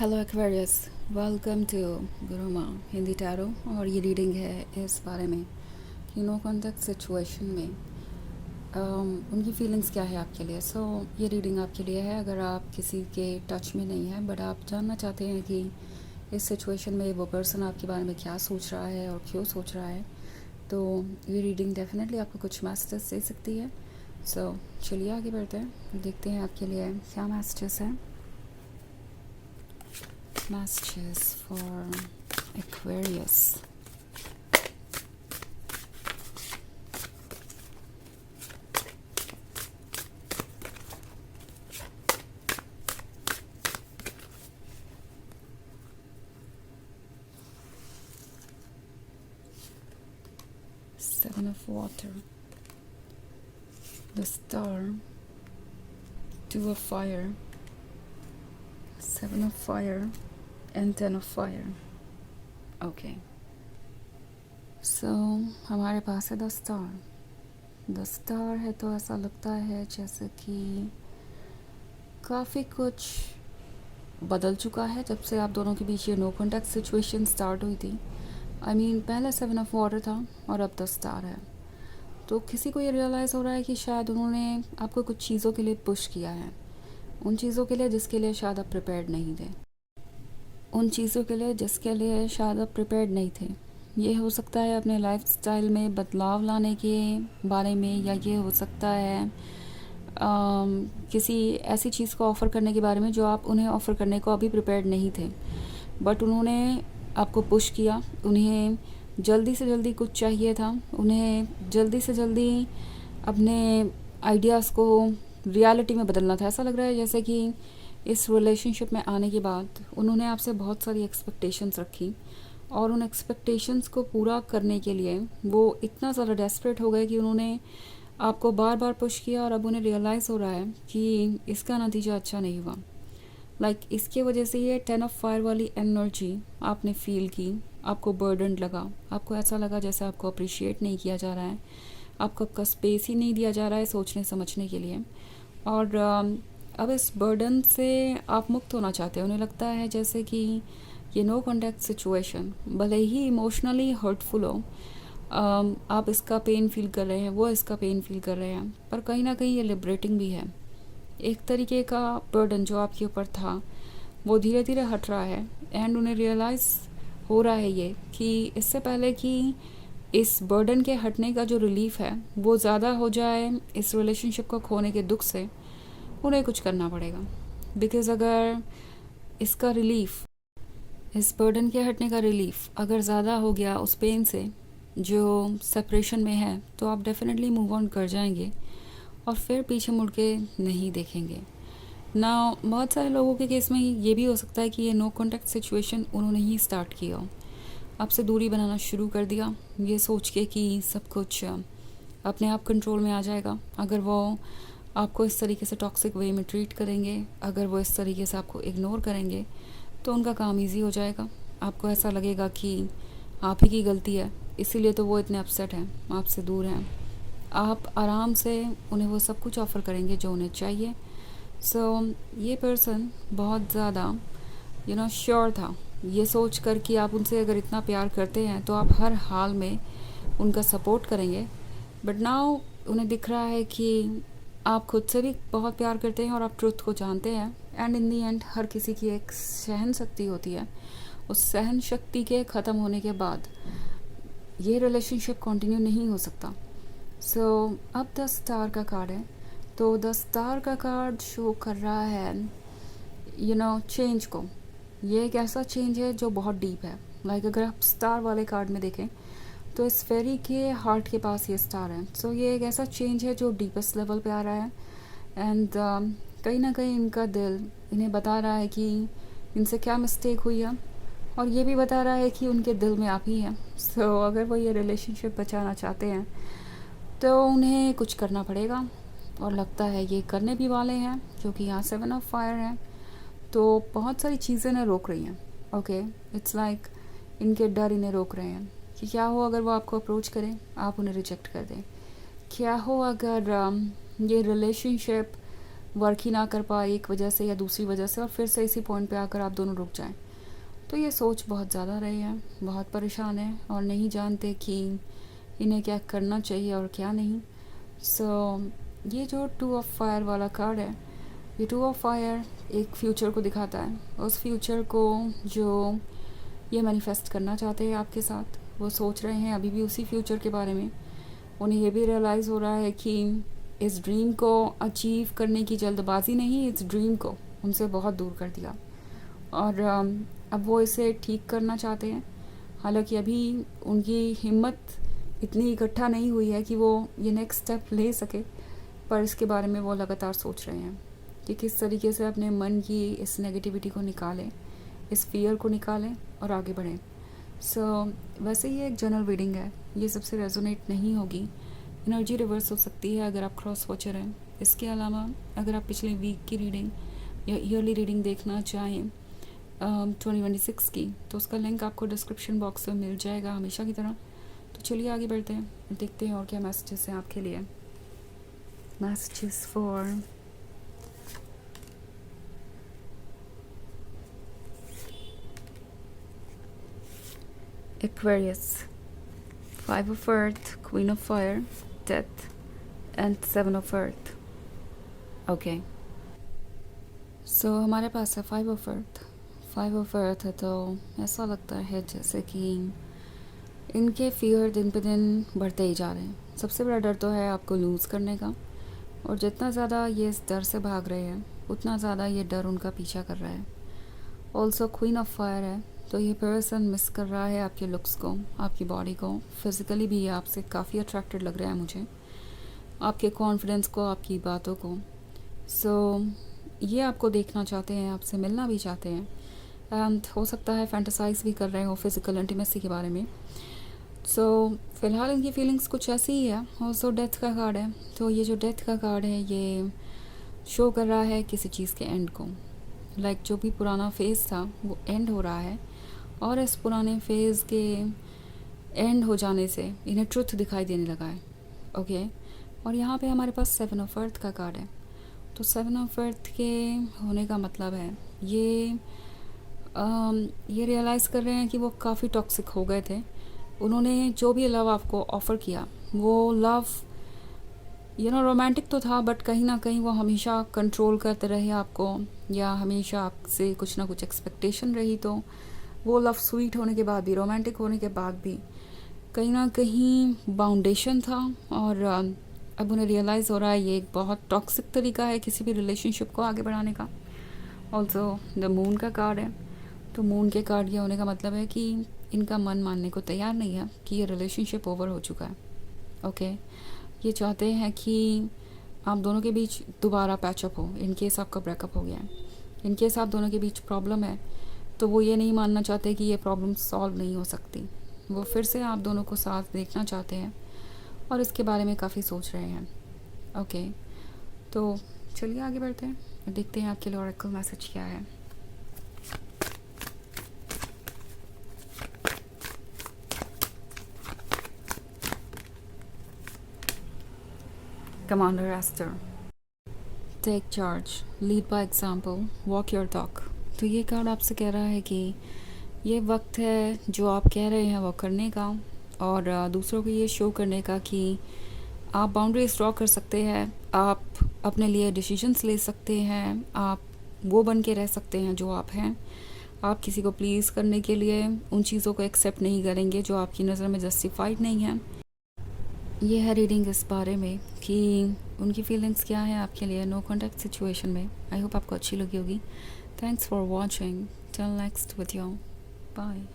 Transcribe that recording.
Hello Aquarius, welcome to Guruma Hindi tarot. और ये reading है इस बारे में कि नो कॉन्टेक्ट सिचुएशन में उनकी फीलिंग्स क्या है आपके लिए। ये रीडिंग आपके लिए है अगर आप किसी के टच में नहीं हैं बट आप जानना चाहते हैं कि इस सिचुएशन में वो पर्सन आपके बारे में क्या सोच रहा है और क्यों सोच रहा है। तो ये रीडिंग डेफिनेटली आपको कुछ मैसेजेस दे सकती है। चलिए आगे बढ़ते हैं, देखते हैं आपके लिए क्या मैसेजेस हैं। Messages for Aquarius. Seven of Water, the Star, Two of Fire, Seven of Fire and Ten of Fire. Okay. हमारे पास है द स्टार। द स्टार है तो ऐसा लगता है जैसे कि काफ़ी कुछ बदल चुका है जब से आप दोनों के बीच ये नो कॉन्टैक्ट सिचुएशन स्टार्ट हुई थी। पहले सेवन ऑफ वाटर था और अब द स्टार है। तो किसी को ये रियलाइज़ हो रहा है कि शायद उन्होंने आपको कुछ चीज़ों के लिए पुश किया है, उन चीज़ों के लिए जिसके लिए शायद आप प्रिपेयर्ड नहीं थे, उन चीज़ों के लिए जिसके लिए शायद आप प्रिपेयर्ड नहीं थे। ये हो सकता है अपने लाइफस्टाइल में बदलाव लाने के बारे में, या ये हो सकता है किसी ऐसी चीज़ को ऑफ़र करने के बारे में जो आप उन्हें ऑफ़र करने को अभी प्रिपेयर्ड नहीं थे, बट उन्होंने आपको पुश किया। उन्हें जल्दी से जल्दी कुछ चाहिए था, उन्हें जल्दी से जल्दी अपने आइडियाज़ को रियलिटी में बदलना था। ऐसा लग रहा है जैसे कि इस रिलेशनशिप में आने के बाद उन्होंने आपसे बहुत सारी एक्सपेक्टेशंस रखी और उन एक्सपेक्टेशंस को पूरा करने के लिए वो इतना ज़्यादा डेस्परेट हो गए कि उन्होंने आपको बार बार पुश किया और अब उन्हें रियलाइज़ हो रहा है कि इसका नतीजा अच्छा नहीं हुआ। इसके वजह से ये 10 ऑफ फायर वाली एनर्जी आपने फील की, आपको बर्डन लगा, आपको ऐसा लगा जैसे आपको अप्रिशिएट नहीं किया जा रहा है, आपको आपका स्पेस ही नहीं दिया जा रहा है सोचने समझने के लिए। और अब इस बर्डन से आप मुक्त होना चाहते हैं। उन्हें लगता है जैसे कि ये नो कॉन्टैक्ट सिचुएशन भले ही इमोशनली हर्टफुल हो, आप इसका पेन फील कर रहे हैं, वो इसका पेन फील कर रहे हैं, पर कहीं ना कहीं ये लिबरेटिंग भी है। एक तरीके का बर्डन जो आपके ऊपर था वो धीरे धीरे हट रहा है एंड उन्हें रियलाइज़ हो रहा है ये कि इससे पहले कि इस बर्डन के हटने का जो रिलीफ है वो ज़्यादा हो जाए इस रिलेशनशिप को खोने के दुख से, उन्हें कुछ करना पड़ेगा। बिकॉज़ अगर इसका रिलीफ, इस बर्डन के हटने का रिलीफ अगर ज़्यादा हो गया उस पेन से जो सेपरेशन में है, तो आप डेफिनेटली मूव ऑन कर जाएंगे और फिर पीछे मुड़ के नहीं देखेंगे ना। बहुत सारे लोगों के केस में ये भी हो सकता है कि ये नो कॉन्टैक्ट सिचुएशन उन्होंने ही स्टार्ट किया हो, आपसे दूरी बनाना शुरू कर दिया ये सोच के कि सब कुछ अपने आप कंट्रोल में आ जाएगा अगर वो आपको इस तरीके से टॉक्सिक वे में ट्रीट करेंगे, अगर वो इस तरीके से आपको इग्नोर करेंगे तो उनका काम इजी हो जाएगा। आपको ऐसा लगेगा कि आप ही की गलती है, इसीलिए तो वो इतने अपसेट हैं, आपसे दूर हैं। आप आराम से उन्हें वो सब कुछ ऑफ़र करेंगे जो उन्हें चाहिए। ये पर्सन बहुत ज़्यादा श्योर था ये सोच कर कि आप उनसे अगर इतना प्यार करते हैं तो आप हर हाल में उनका सपोर्ट करेंगे। बट नाउ उन्हें दिख रहा है कि आप खुद से भी बहुत प्यार करते हैं और आप ट्रुथ को जानते हैं। एंड इन दी एंड हर किसी की एक सहन शक्ति होती है, उस सहन शक्ति के ख़त्म होने के बाद ये रिलेशनशिप कंटिन्यू नहीं हो सकता। अब द स्टार का कार्ड है, तो द स्टार का कार्ड शो कर रहा है चेंज को। ये एक ऐसा चेंज है जो बहुत डीप है। अगर आप स्टार वाले कार्ड में देखें तो इस फेरी के हार्ट के पास ये स्टार है। ये एक ऐसा चेंज है जो डीपेस्ट लेवल पे आ रहा है एंड कहीं ना कहीं इनका दिल इन्हें बता रहा है कि इनसे क्या मिस्टेक हुई है, और ये भी बता रहा है कि उनके दिल में आप ही हैं। अगर वो ये रिलेशनशिप बचाना चाहते हैं तो उन्हें कुछ करना पड़ेगा, और लगता है ये करने भी वाले हैं क्योंकि यहाँ 7 ऑफ फायर है। तो बहुत सारी चीज़ें इन्हें रोक रही हैं। ओके, इट्स लाइक इनके डर इन्हें रोक रहे हैं कि क्या हो अगर वो आपको अप्रोच करें, आप उन्हें रिजेक्ट कर दें। क्या हो अगर ये रिलेशनशिप वर्क ही ना कर पाए एक वजह से या दूसरी वजह से, और फिर से इसी पॉइंट पे आकर आप दोनों रुक जाएं। तो ये सोच बहुत ज़्यादा रही है, बहुत परेशान है और नहीं जानते कि इन्हें क्या करना चाहिए और क्या नहीं। ये जो 2 ऑफ फायर वाला कार्ड है, ये 2 ऑफ फायर एक फ्यूचर को दिखाता है। उस फ्यूचर को जो ये मैनिफेस्ट करना चाहते हैं आपके साथ, वो सोच रहे हैं अभी भी उसी फ्यूचर के बारे में। उन्हें ये भी रियलाइज़ हो रहा है कि इस ड्रीम को अचीव करने की जल्दबाजी नहीं, इस ड्रीम को उनसे बहुत दूर कर दिया और अब वो इसे ठीक करना चाहते हैं। हालांकि अभी उनकी हिम्मत इतनी इकट्ठा नहीं हुई है कि वो ये नेक्स्ट स्टेप ले सके, पर इसके बारे में वो लगातार सोच रहे हैं कि किस तरीके से अपने मन की इस नेगेटिविटी को निकालें, इस फियर को निकालें और आगे बढ़ें। वैसे ये एक जनरल रीडिंग है, ये सबसे रेजोनेट नहीं होगी, एनर्जी रिवर्स हो सकती है अगर आप क्रॉस वॉचर हैं। इसके अलावा अगर आप पिछले वीक की रीडिंग या ईयरली रीडिंग देखना चाहें 2026 की, तो उसका लिंक आपको डिस्क्रिप्शन बॉक्स में मिल जाएगा हमेशा की तरह। तो चलिए आगे बढ़ते हैं, देखते हैं और क्या मैसेजेस हैं आपके लिए। Messages for Aquarius, 5 of Earth, Queen of Fire, Death and 7 of Earth. Okay. हमारे पास है 5 of Earth। 5 of Earth है तो ऐसा लगता है जैसे कि इनके फियर दिन पे दिन बढ़ते ही जा रहे हैं। सबसे बड़ा डर तो है आपको लूज़ करने का, और जितना ज़्यादा ये इस डर से भाग रहे हैं उतना ज़्यादा ये डर उनका पीछा कर रहा है। ऑल्सो क्वीन ऑफ फायर है, तो ये पर्सन मिस कर रहा है आपके लुक्स को, आपकी बॉडी को। फिज़िकली भी ये आपसे काफ़ी अट्रैक्टेड लग रहा है मुझे, आपके कॉन्फिडेंस को, आपकी बातों को। ये आपको देखना चाहते हैं, आपसे मिलना भी चाहते हैं, एंड हो सकता है फैंटेसाइज भी कर रहे हो फिज़िकल इंटीमेसी के बारे में। फ़िलहाल इनकी फीलिंग्स कुछ ऐसी ही है। ऑल्सो डेथ का कार्ड है, तो ये जो डेथ का कार्ड है ये शो कर रहा है किसी चीज़ के एंड को। जो भी पुराना फेज़ था वो एंड हो रहा है, और इस पुराने फेज़ के एंड हो जाने से इन्हें ट्रुथ दिखाई देने लगा है। ओके, और यहाँ पे हमारे पास 7 ऑफ अर्थ का कार्ड है। तो 7 ऑफ अर्थ के होने का मतलब है ये रियलाइज़ कर रहे हैं कि वो काफ़ी टॉक्सिक हो गए थे। उन्होंने जो भी लव आपको ऑफ़र किया, वो लव रोमांटिक तो था, बट कहीं ना कहीं वो हमेशा कंट्रोल करते रहे आपको, या हमेशा आपसे कुछ ना कुछ एक्सपेक्टेशन रही। तो वो लव स्वीट होने के बाद भी, रोमांटिक होने के बाद भी कहीं ना कहीं बाउंडेशन था, और अब उन्हें रियलाइज़ हो रहा है ये एक बहुत टॉक्सिक तरीका है किसी भी रिलेशनशिप को आगे बढ़ाने का। ऑल्सो द मून का कार्ड है, तो मून के कार्ड ये होने का मतलब है कि इनका मन मानने को तैयार नहीं है कि ये रिलेशनशिप ओवर हो चुका है। ओके, ये चाहते हैं कि आप दोनों के बीच दोबारा पैचअप हो। इन केस आपका ब्रेकअप हो गया है, इन केस आप दोनों के बीच प्रॉब्लम है, तो वो ये नहीं मानना चाहते कि ये प्रॉब्लम सॉल्व नहीं हो सकती। वो फिर से आप दोनों को साथ देखना चाहते हैं और इसके बारे में काफ़ी सोच रहे हैं। ओके, तो चलिए आगे बढ़ते हैं और देखते हैं आपके लिए ऑरेकल मैसेज क्या है। Commander Esther, take charge, lead by example, walk your talk. तो ये कार्ड आपसे कह रहा है कि ये वक्त है जो आप कह रहे हैं वो करने का, और दूसरों को ये शो करने का कि आप बाउंड्रीज ड्रॉ कर सकते हैं, आप अपने लिए डिसीजंस ले सकते हैं, आप वो बन के रह सकते हैं जो आप हैं। आप किसी को प्लीज़ करने के लिए उन चीज़ों को एक्सेप्ट नहीं करेंगे जो आपकी नज़र में जस्टिफाइड नहीं है। ये है रीडिंग इस बारे में कि उनकी फीलिंग्स क्या है आपके लिए नो कॉन्टैक्ट सिचुएशन में। आई होप आपको अच्छी लगी होगी। Thanks for watching, till next video, bye.